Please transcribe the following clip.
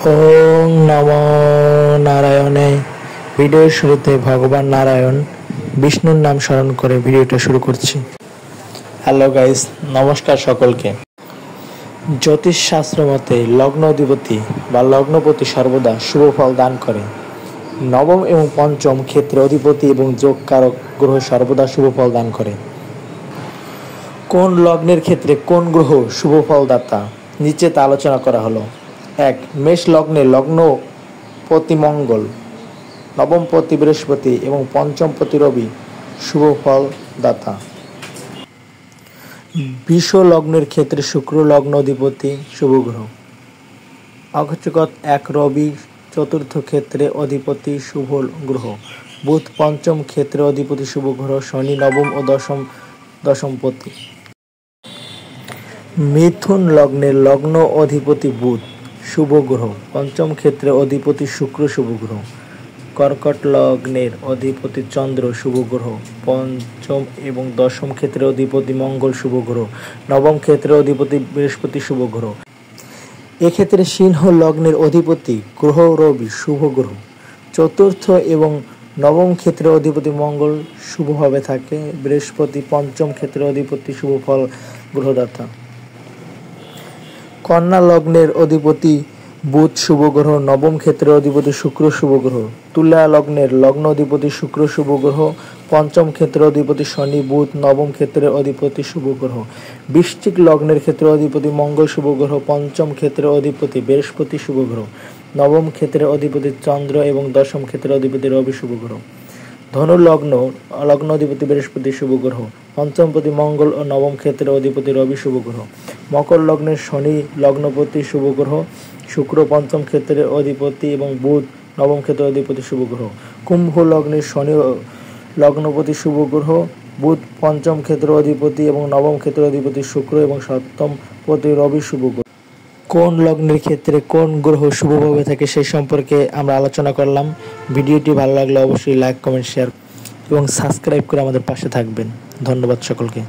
ওং নমো নারায়ণে। ভিডিওর শুরুতে ভগবান নারায়ণ বিষ্ণুর নাম স্মরণ করে ভিডিওটা শুরু করছি। হ্যালো গাইস, নমস্কার সকলকে। জ্যোতিষশাস্ত্র মতে লগ্ন অধিপতি বা লগ্নপতি সর্বদা শুভ ফল দান করে। নবম এবং পঞ্চম ক্ষেত্রে অধিপতি এবং যোগকারক গ্রহ সর্বদা শুভ ফল দান করে। কোন লগ্নের ক্ষেত্রে কোন গ্রহ শুভ ফলদাতা নিচে তা আলোচনা করা হলো। 1. মেষ লগ্নে লগ্নপতি মঙ্গল, নবমপতি বৃহস্পতি এবং পঞ্চমপতি রবি শুভ ফলদাতা। বৃষ লগ্নের ক্ষেত্রে শুক্র লগ্ন অধিপতি শুভ গ্রহ। অগ্রজগৎ 1 রবি চতুর্থ ক্ষেত্রে অধিপতি শুভ গ্রহ। বুধ পঞ্চম ক্ষেত্রে অধিপতি শুভ গ্রহ। শনি নবম ও দশমপতি। মিথুন লগ্নের লগ্ন অধিপতি বুধ শুভ গ্রহ, পঞ্চম ক্ষেত্রে অধিপতি শুক্র শুভ গ্রহ। কর্কট লগ্নের অধিপতি চন্দ্র শুভ গ্রহ, পঞ্চম এবং দশম ক্ষেত্রে অধিপতি মঙ্গল শুভ গ্রহ, নবম ক্ষেত্রে অধিপতি বৃহস্পতি শুভ গ্রহ। এক্ষেত্রে সিংহ লগ্নের অধিপতি গ্রহ রবি শুভ গ্রহ, চতুর্থ এবং নবম ক্ষেত্রে অধিপতি মঙ্গল শুভভাবে থাকে। বৃহস্পতি পঞ্চম ক্ষেত্রে অধিপতি শুভ ফল গ্রহদাতা। কন্যা লগ্নের অধিপতি বুধ শুভ গ্রহ, নবম ক্ষেত্রের অধিপতি শুক্র শুভ গ্রহ। তুলা লগ্নের লগ্ন অধিপতি শুক্র শুভ গ্রহ, পঞ্চম ক্ষেত্রের অধিপতি শনি বুধ, নবম ক্ষেত্রের অধিপতি শুভ গ্রহ। বৃশ্চিক লগ্নের ক্ষেত্রে অধিপতি মঙ্গল শুভ গ্রহ, পঞ্চম ক্ষেত্রের অধিপতি বৃহস্পতি শুভ গ্রহ, নবম ক্ষেত্রের অধিপতি চন্দ্র এবং দশম ক্ষেত্রের অধিপতি রবি শুভ গ্রহ। ধনু লগ্ন অধিপতি বৃহস্পতি শুভ গ্রহ, পঞ্চমপতি মঙ্গল ও নবম ক্ষেত্রের অধিপতি রবি শুভ গ্রহ। মকর লগ্নের শনি লগ্নপতি শুভ গ্রহ, শুক্র পঞ্চম ক্ষেত্রের অধিপতি এবং বুধ নবম ক্ষেত্রের অধিপতি শুভ গ্রহ। কুম্ভ লগ্নের শনি লগ্নপতি শুভ গ্রহ, বুধ পঞ্চম ক্ষেত্রের অধিপতি এবং নবম ক্ষেত্রের অধিপতি শুক্র এবং সপ্তমপতি রবি শুভ গ্রহ। কোন লগ্নের ক্ষেত্রে কোন গ্রহ শুভভাবে থাকে সেই সম্পর্কে আমরা আলোচনা করলাম। ভিডিওটি ভালো লাগলে অবশ্যই লাইক, কমেন্ট, শেয়ার এবং সাবস্ক্রাইব করে আমাদের পাশে থাকবেন। ধন্যবাদ সকলকে।